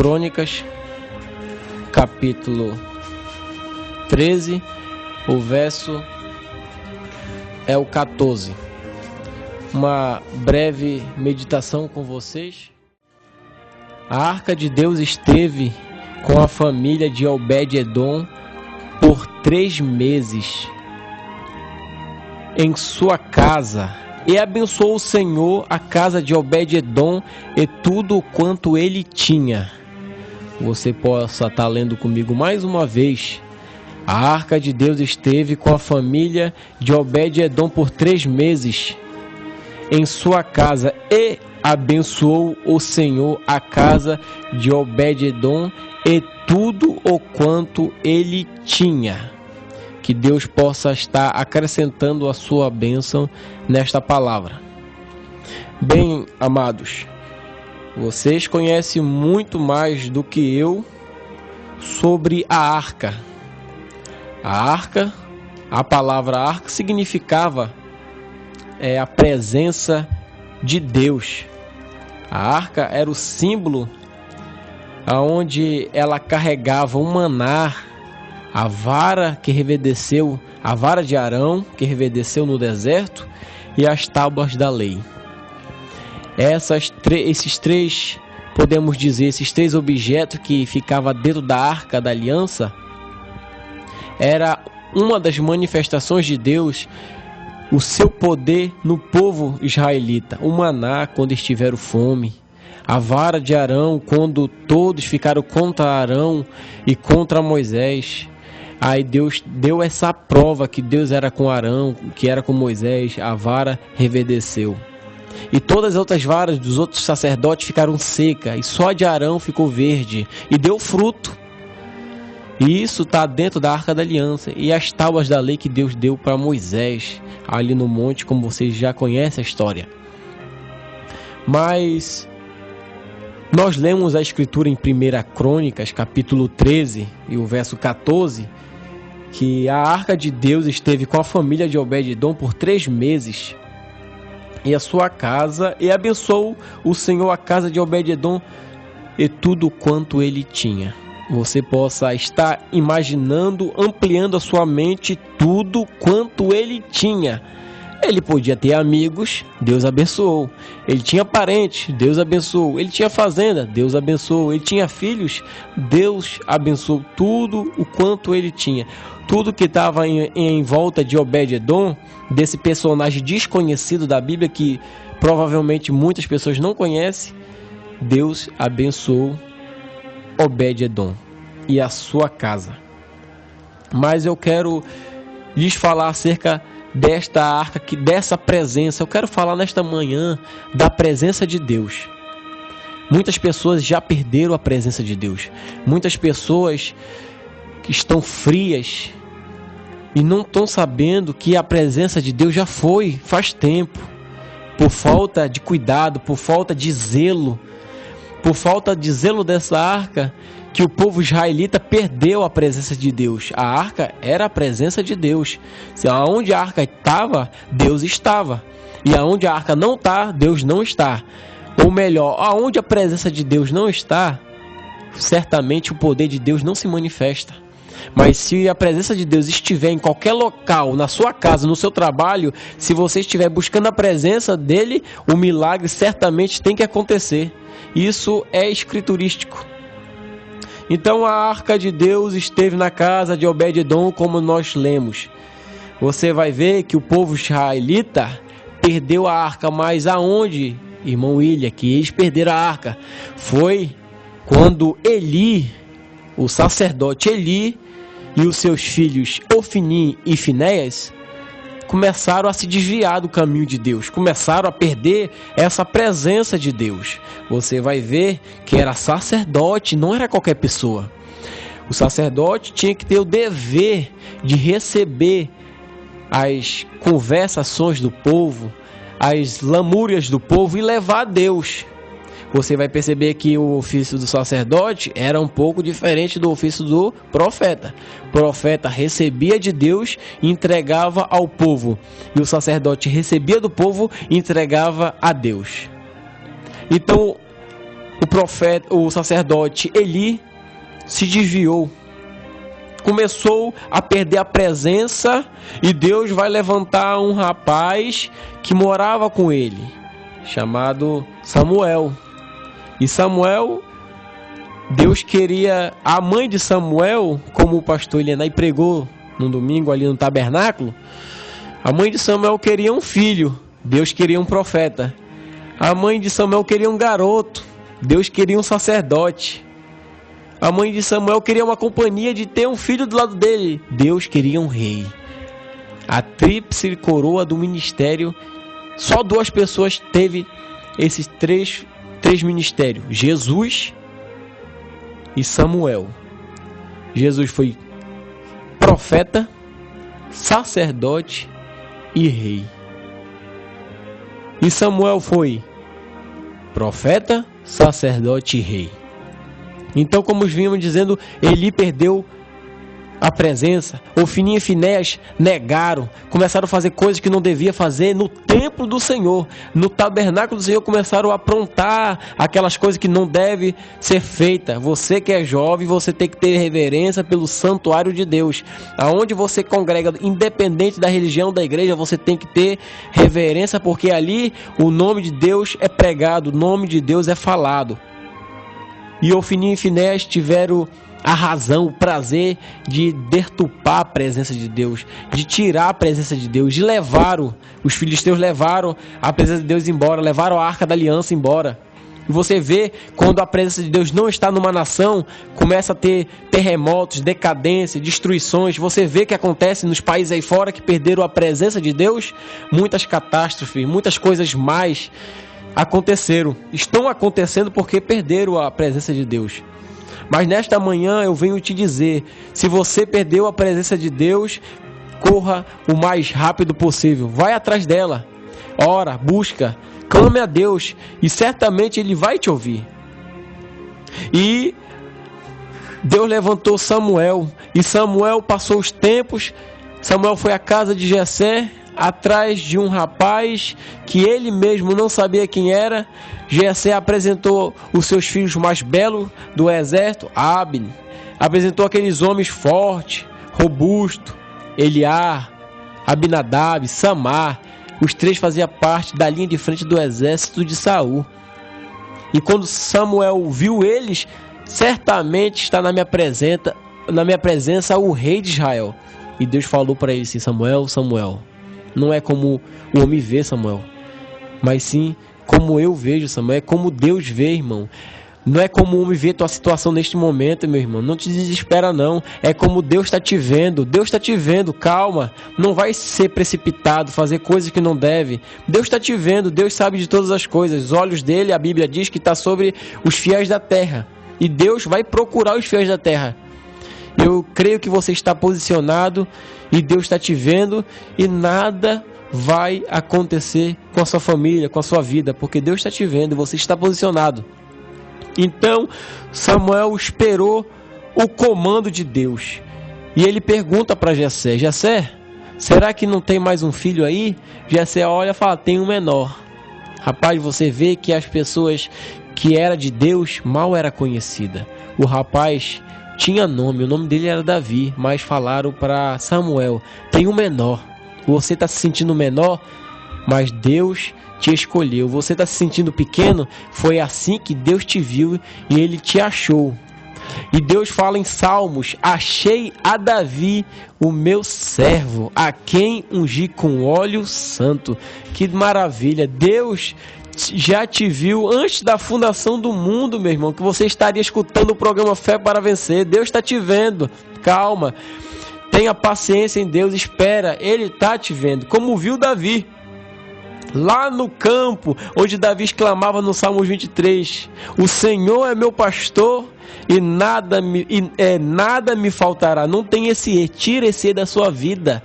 Crônicas, capítulo 13, o verso é o 14. Uma breve meditação com vocês. A Arca de Deus esteve com a família de Obed-Edom por 3 meses em sua casa, e abençoou o Senhor a casa de Obed-Edom e tudo quanto ele tinha. Você possa estar lendo comigo mais uma vez. A Arca de Deus esteve com a família de Obed-Edom por 3 meses em sua casa, e abençoou o Senhor a casa de Obed-Edom e tudo o quanto ele tinha. Que Deus possa estar acrescentando a sua bênção nesta palavra. Bem, amados, vocês conhecem muito mais do que eu sobre a arca. A arca, a palavra arca significava a presença de Deus. A arca era o símbolo aonde ela carregava o maná, a vara que reverdeceu, a vara de Arão que reverdeceu no deserto, e as tábuas da lei. Esses três, podemos dizer, esses 3 objetos que ficavam dentro da Arca da Aliança, era uma das manifestações de Deus, o seu poder no povo israelita. O maná quando estiveram fome, a vara de Arão quando todos ficaram contra Arão e contra Moisés. Aí Deus deu essa prova que Deus era com Arão, que era com Moisés, a vara reverdeceu. E todas as outras varas dos outros sacerdotes ficaram secas, e só a de Arão ficou verde e deu fruto. E isso está dentro da Arca da Aliança. E as tábuas da lei que Deus deu para Moisés, ali no monte, como vocês já conhecem a história. Mas nós lemos a escritura em 1 Crônicas, capítulo 13, e o verso 14, que a Arca de Deus esteve com a família de Obed-Edom por 3 meses, e a sua casa, e abençoou o Senhor a casa de Obed-Edom e tudo quanto ele tinha. Você possa estar imaginando, ampliando a sua mente tudo quanto ele tinha. Ele podia ter amigos, Deus abençoou. Ele tinha parentes, Deus abençoou. Ele tinha fazenda, Deus abençoou. Ele tinha filhos, Deus abençoou tudo o quanto ele tinha. Tudo que estava em volta de Obed-Edom, desse personagem desconhecido da Bíblia que provavelmente muitas pessoas não conhecem, Deus abençoou Obed-Edom e a sua casa. Mas eu quero lhes falar acerca desta arca, dessa presença. Eu quero falar nesta manhã da presença de Deus. Muitas pessoas já perderam a presença de Deus. Muitas pessoas que estão frias e não estão sabendo que a presença de Deus já foi faz tempo, por falta de cuidado, por falta de zelo, dessa arca, que o povo israelita perdeu a presença de Deus. A arca era a presença de Deus. Se aonde a arca estava, Deus estava. E aonde a arca não está, Deus não está. Ou melhor, aonde a presença de Deus não está, certamente o poder de Deus não se manifesta. Mas se a presença de Deus estiver em qualquer local, na sua casa, no seu trabalho, se você estiver buscando a presença dele, o milagre certamente tem que acontecer. Isso é escriturístico. Então a Arca de Deus esteve na casa de Obed-Edom, como nós lemos. Você vai ver que o povo israelita perdeu a arca, mas aonde, irmão William, que eles perderam a arca? Foi quando Eli, o sacerdote Eli, e os seus filhos Ofni e Finéias começaram a se desviar do caminho de Deus, começaram a perder essa presença de Deus. Você vai ver que era sacerdote, não era qualquer pessoa. O sacerdote tinha que ter o dever de receber as conversações do povo, as lamúrias do povo e levar a Deus. Você vai perceber que o ofício do sacerdote era um pouco diferente do ofício do profeta. O profeta recebia de Deus e entregava ao povo, e o sacerdote recebia do povo e entregava a Deus. Então, o sacerdote Eli se desviou, começou a perder a presença, e Deus vai levantar um rapaz que morava com ele, chamado Samuel. E Samuel, Deus queria, a mãe de Samuel, como o pastor Elianai pregou no domingo ali no tabernáculo, a mãe de Samuel queria um filho, Deus queria um profeta. A mãe de Samuel queria um garoto, Deus queria um sacerdote. A mãe de Samuel queria uma companhia de ter um filho do lado dele, Deus queria um rei. A tríplice coroa do ministério, só 2 pessoas teve esses três ministérios: Jesus e Samuel. Jesus foi profeta, sacerdote e rei. E Samuel foi profeta, sacerdote e rei. Então, como vimos dizendo, Eli perdeu a presença. Ofni e Finéias negaram, começaram a fazer coisas que não devia fazer no templo do Senhor, no tabernáculo do Senhor. Começaram a aprontar aquelas coisas que não devem ser feitas. Você que é jovem, você tem que ter reverência pelo santuário de Deus. Aonde você congrega, independente da religião da igreja, você tem que ter reverência, porque ali o nome de Deus é pregado, o nome de Deus é falado. E Ofni e Finéias tiveram a razão, o prazer de deturpar a presença de Deus, de tirar a presença de Deus, de levar, os filisteus levaram a presença de Deus embora, levaram a arca da aliança embora. E você vê, quando a presença de Deus não está numa nação, começa a ter terremotos, decadência, destruições. Você vê que acontece nos países aí fora que perderam a presença de Deus, muitas catástrofes, muitas coisas mais aconteceram, estão acontecendo porque perderam a presença de Deus. Mas nesta manhã eu venho te dizer, se você perdeu a presença de Deus, corra o mais rápido possível, vai atrás dela, ora, busca, clame a Deus e certamente Ele vai te ouvir. E Deus levantou Samuel, e Samuel passou os tempos. Samuel foi à casa de Jessé, atrás de um rapaz que ele mesmo não sabia quem era. Jessé apresentou os seus filhos mais belos do exército, Abner. Apresentou aqueles homens fortes, robustos, Eliar, Abinadab, Samar. Os 3 faziam parte da linha de frente do exército de Saul. E quando Samuel viu eles, certamente está na minha presença o rei de Israel. E Deus falou para ele assim: Samuel, Samuel, não é como o homem vê, Samuel, mas sim como eu vejo, Samuel. É como Deus vê, irmão. Não é como o homem vê tua situação neste momento, meu irmão. Não te desespera, não. É como Deus está te vendo. Deus está te vendo, calma. Não vai ser precipitado, fazer coisas que não deve. Deus está te vendo, Deus sabe de todas as coisas. Os olhos dele, a Bíblia diz que está sobre os fiéis da terra. E Deus vai procurar os fiéis da terra. Eu creio que você está posicionado e Deus está te vendo, e nada vai acontecer com a sua família, com a sua vida, porque Deus está te vendo e você está posicionado. Então Samuel esperou o comando de Deus, e ele pergunta para Jessé: Jessé, será que não tem mais um filho aí? Jessé olha e fala: tem um menor. Rapaz, você vê que as pessoas que era de Deus mal era conhecida. O rapaz tinha nome, o nome dele era Davi, mas falaram para Samuel: tem um menor. Você está se sentindo menor, mas Deus te escolheu. Você está se sentindo pequeno, foi assim que Deus te viu e Ele te achou. E Deus fala em Salmos: achei a Davi, o meu servo, a quem ungi com óleo santo. Que maravilha! Deus já te viu antes da fundação do mundo, meu irmão, que você estaria escutando o programa Fé para Vencer. Deus está te vendo, calma, tenha paciência em Deus, espera, Ele está te vendo, como viu Davi lá no campo, onde Davi exclamava no Salmo 23, o Senhor é meu pastor e nada me faltará. Não tem esse E, tira esse E da sua vida.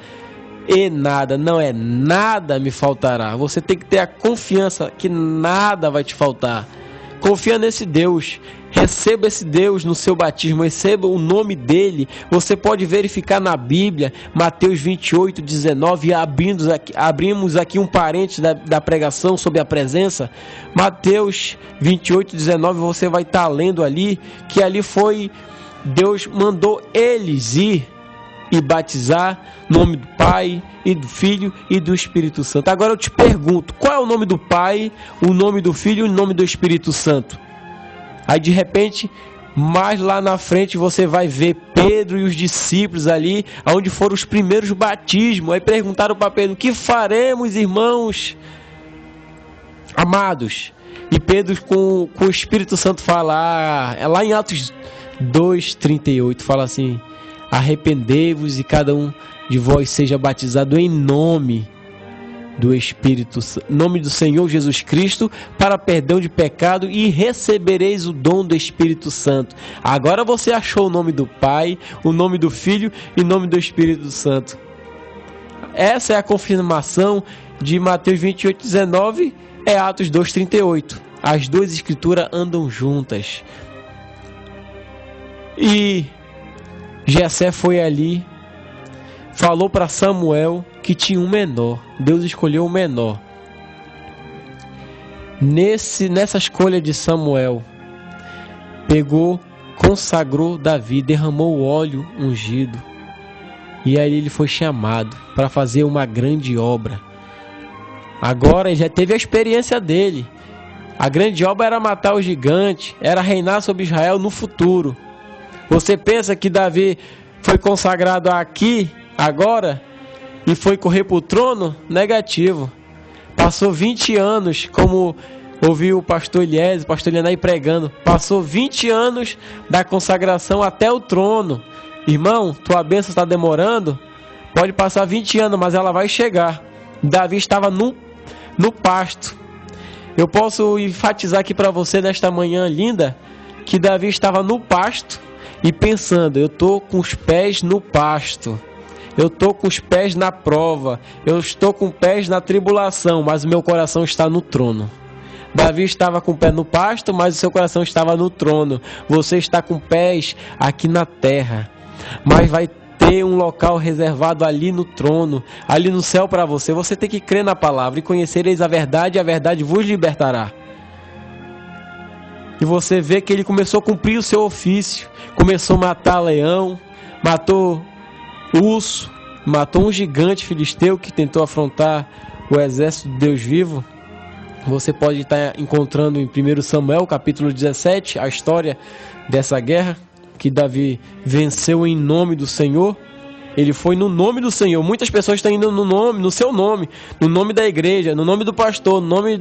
E nada, não é nada me faltará. Você tem que ter a confiança que nada vai te faltar. Confia nesse Deus. Receba esse Deus no seu batismo. Receba o nome dele. Você pode verificar na Bíblia, Mateus 28, 19. Abrimos aqui um parênteses da pregação sobre a presença. Mateus 28, 19. Você vai estar lendo ali, que ali foi... Deus mandou eles ir e batizar no nome do Pai e do Filho e do Espírito Santo. Agora eu te pergunto, qual é o nome do Pai, o nome do Filho e o nome do Espírito Santo? Aí de repente, mais lá na frente você vai ver Pedro e os discípulos ali, onde foram os primeiros batismos. Aí perguntaram para Pedro: que faremos, irmãos amados? E Pedro com o Espírito Santo fala, lá em Atos 2:38, fala assim: arrependei-vos e cada um de vós seja batizado em nome do Espírito, nome do Senhor Jesus Cristo, para perdão de pecado, e recebereis o dom do Espírito Santo. Agora você achou o nome do Pai, o nome do Filho e o nome do Espírito Santo. Essa é a confirmação de Mateus 28:19, é Atos 2:38. As duas escrituras andam juntas. E Jessé foi ali, falou para Samuel que tinha um menor. Deus escolheu o menor. Nessa escolha de Samuel, pegou, consagrou Davi, derramou o óleo ungido. E aí ele foi chamado para fazer uma grande obra. Agora ele já teve a experiência dele. A grande obra era matar o gigante, era reinar sobre Israel no futuro. Você pensa que Davi foi consagrado aqui, agora, e foi correr para o trono? Negativo. Passou 20 anos, como ouviu o pastor Elias, o pastor Elianai pregando. Passou 20 anos da consagração até o trono. Irmão, tua bênção está demorando? Pode passar 20 anos, mas ela vai chegar. Davi estava no pasto. Eu posso enfatizar aqui para você nesta manhã linda, que Davi estava no pasto, e pensando: eu estou com os pés no pasto, eu estou com os pés na prova, eu estou com os pés na tribulação, mas o meu coração está no trono. Davi estava com o pé no pasto, mas o seu coração estava no trono. Você está com pés aqui na terra, mas vai ter um local reservado ali no trono, ali no céu para você. Você tem que crer na palavra: e conhecereis a verdade, e a verdade vos libertará. E você vê que ele começou a cumprir o seu ofício. Começou a matar leão, matou urso, matou um gigante filisteu que tentou afrontar o exército de Deus vivo. Você pode estar encontrando em 1 Samuel, capítulo 17, a história dessa guerra, que Davi venceu em nome do Senhor. Ele foi no nome do Senhor. Muitas pessoas estão indo no seu nome, no nome da igreja, no nome do pastor, no nome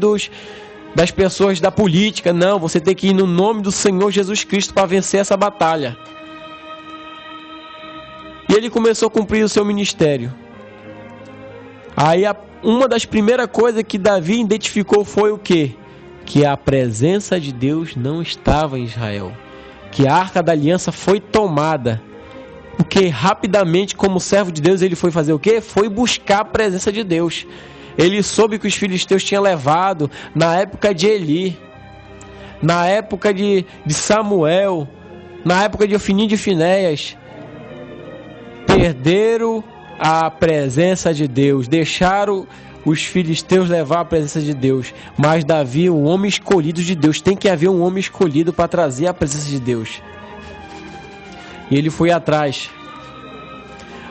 das pessoas da política. Não, você tem que ir no nome do Senhor Jesus Cristo para vencer essa batalha. E ele começou a cumprir o seu ministério. Aí uma das primeiras coisas que Davi identificou foi o quê? Que a presença de Deus não estava em Israel, que a Arca da Aliança foi tomada. Porque rapidamente, como servo de Deus, ele foi fazer o quê? Foi buscar a presença de Deus. Ele soube que os filisteus tinham levado na época de Eli, na época de Samuel, na época de Ofni de Finéias. Perderam a presença de Deus, deixaram os filisteus levar a presença de Deus. Mas Davi, o homem escolhido de Deus, tem que haver um homem escolhido para trazer a presença de Deus. E ele foi atrás.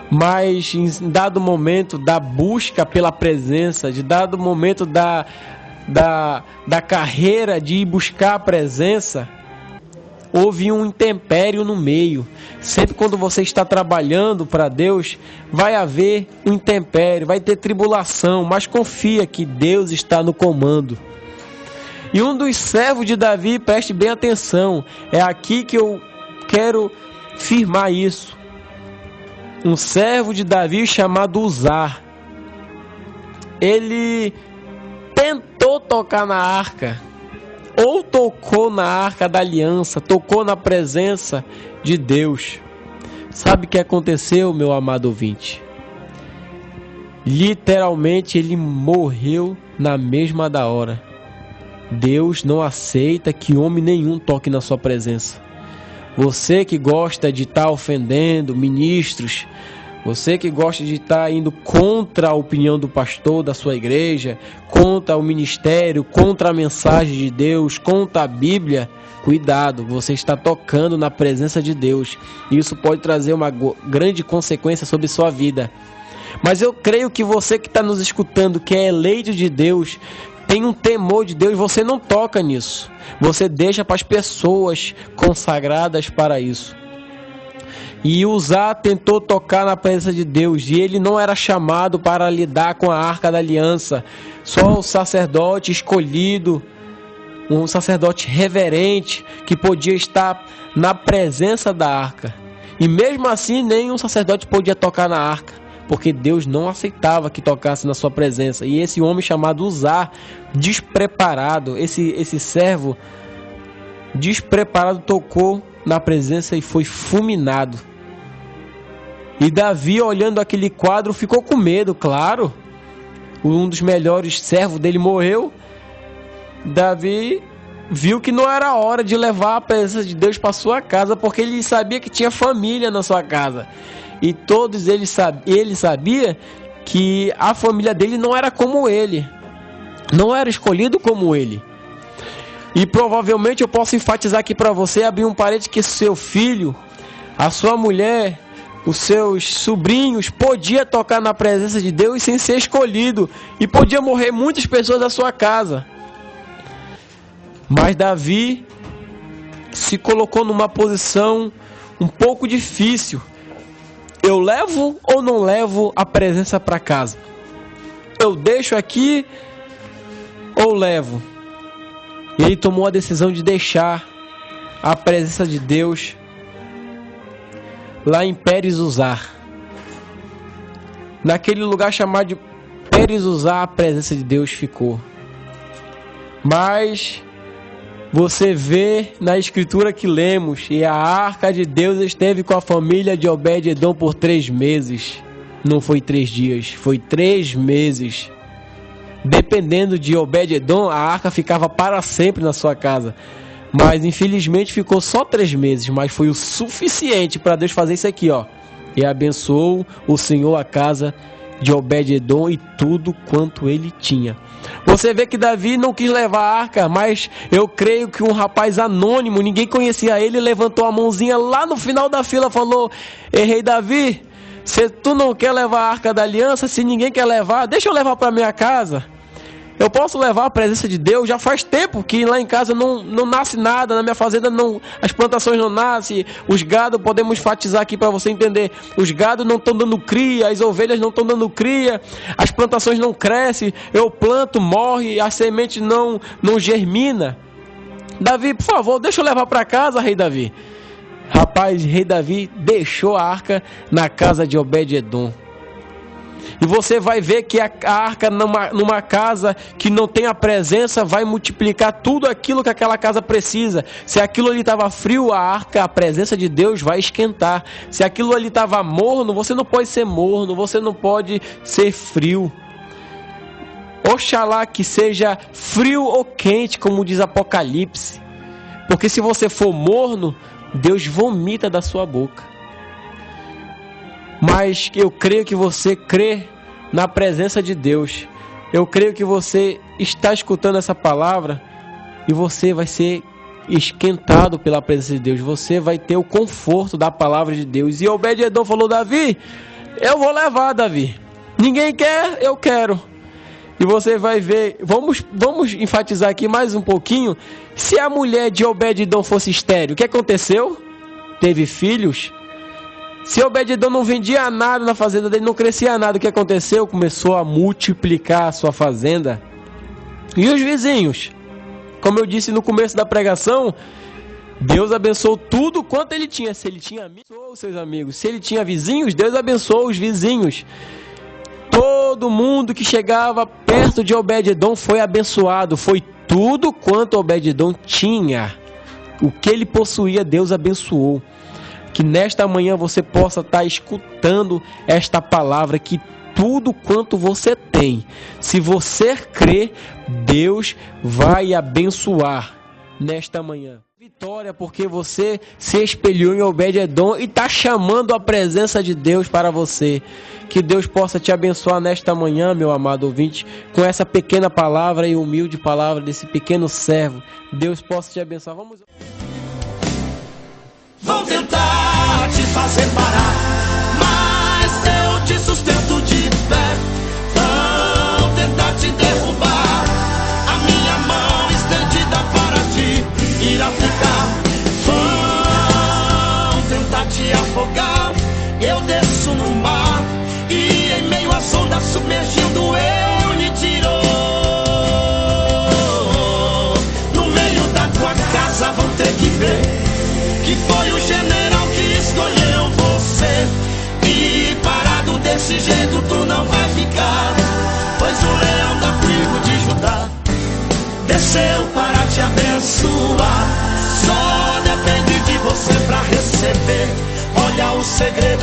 Mas em dado momento da busca pela presença, de dado momento da carreira de ir buscar a presença, houve um intempério no meio. Sempre quando você está trabalhando para Deus, vai haver um intempério, vai ter tribulação, mas confia que Deus está no comando. E um dos servos de Davi, preste bem atenção, é aqui que eu quero firmar isso. Um servo de Davi chamado Uzá. Ele tentou tocar na arca, ou tocou na Arca da Aliança, tocou na presença de Deus. Sabe o que aconteceu, meu amado ouvinte? Literalmente ele morreu na mesma da hora. Deus não aceita que homem nenhum toque na sua presença. Você que gosta de estar ofendendo ministros, você que gosta de estar indo contra a opinião do pastor da sua igreja, contra o ministério, contra a mensagem de Deus, contra a Bíblia, cuidado, você está tocando na presença de Deus. Isso pode trazer uma grande consequência sobre sua vida. Mas eu creio que você que está nos escutando, que é eleito de Deus, tem um temor de Deus, você não toca nisso. Você deixa para as pessoas consagradas para isso. E Uzá tentou tocar na presença de Deus, e ele não era chamado para lidar com a Arca da Aliança. Só o sacerdote escolhido, um sacerdote reverente, que podia estar na presença da arca. E mesmo assim, nenhum sacerdote podia tocar na arca, porque Deus não aceitava que tocasse na sua presença. E esse homem chamado Uzá, despreparado, esse servo despreparado, tocou na presença e foi fulminado. E Davi, olhando aquele quadro, ficou com medo, claro. Um dos melhores servos dele morreu. Davi viu que não era hora de levar a presença de Deus para sua casa, porque ele sabia que tinha família na sua casa. E todos ele sabia que a família dele não era como ele, não era escolhido como ele. E provavelmente eu posso enfatizar aqui para você, abrir um parênteses, que seu filho, a sua mulher, os seus sobrinhos podia tocar na presença de Deus sem ser escolhido, e podia morrer muitas pessoas da sua casa. Mas Davi se colocou numa posição um pouco difícil. Eu levo ou não levo a presença para casa? Eu deixo aqui ou levo? Ele tomou a decisão de deixar a presença de Deus lá em Pérez Uzá. Naquele lugar chamado de Pérez Uzá, a presença de Deus ficou. Mas você vê na escritura que lemos, e a arca de Deus esteve com a família de Obed-edom por 3 meses. Não foi 3 dias, foi 3 meses. Dependendo de Obed-edom, a arca ficava para sempre na sua casa. Mas infelizmente ficou só 3 meses, mas foi o suficiente para Deus fazer isso aqui, ó. E abençoou o Senhor a casa de Obed-edom e tudo quanto ele tinha. Você vê que Davi não quis levar a arca, mas eu creio que um rapaz anônimo, ninguém conhecia ele, levantou a mãozinha lá no final da fila, falou: rei Davi, se tu não quer levar a arca da aliança, se ninguém quer levar, deixa eu levar para minha casa. Eu posso levar a presença de Deus. Já faz tempo que lá em casa não nasce nada, na minha fazenda não, as plantações não nascem, os gados, podemos enfatizar aqui para você entender, os gados não estão dando cria, as ovelhas não estão dando cria, as plantações não crescem, eu planto, morre, a semente não germina. Davi, por favor, deixa eu levar para casa, rei Davi. Rapaz, rei Davi deixou a arca na casa de Obed-edom. E você vai ver que a arca numa casa que não tem a presença vai multiplicar tudo aquilo que aquela casa precisa. Se aquilo ali estava frio, a arca, a presença de Deus vai esquentar. Se aquilo ali estava morno, você não pode ser morno, você não pode ser frio. Oxalá que seja frio ou quente, como diz Apocalipse. Porque se você for morno, Deus vomita da sua boca. Mas eu creio que você crê na presença de Deus. Eu creio que você está escutando essa palavra e você vai ser esquentado pela presença de Deus. Você vai ter o conforto da palavra de Deus. E Obed-edom falou: Davi, eu vou levar, Davi. Ninguém quer, eu quero. E você vai ver, vamos enfatizar aqui mais um pouquinho. Se a mulher de Obed-edom fosse estéril, o que aconteceu? Teve filhos. Se Obed-edom não vendia nada na fazenda dele, não crescia nada, o que aconteceu? Começou a multiplicar a sua fazenda. E os vizinhos? Como eu disse no começo da pregação, Deus abençoou tudo quanto ele tinha. Se ele tinha amigos, abençoou os seus amigos. Se ele tinha vizinhos, Deus abençoou os vizinhos. Todo mundo que chegava perto de Obed-edom foi abençoado. Foi tudo quanto Obed-edom tinha. O que ele possuía, Deus abençoou. Que nesta manhã você possa estar escutando esta palavra, que tudo quanto você tem, se você crer, Deus vai abençoar nesta manhã. Vitória, porque você se espelhou em Obed-Edom e está chamando a presença de Deus para você. Que Deus possa te abençoar nesta manhã, meu amado ouvinte, com essa pequena palavra e humilde palavra desse pequeno servo. Deus possa te abençoar. Vão tentar te fazer parar, mas eu te sustento de pé. Vão tentar te derrubar, a minha mão estendida para ti irá ficar. Vão tentar te afogar, eu desço no mar, e em meio às ondas submergindo eu lhe tiro. No meio da tua casa vão ter que ver que foi o general que escolheu você. E parado desse jeito tu não vai ficar, pois o leão da tribo de Judá desceu para te abençoar. Só depende de você para receber. Olha o segredo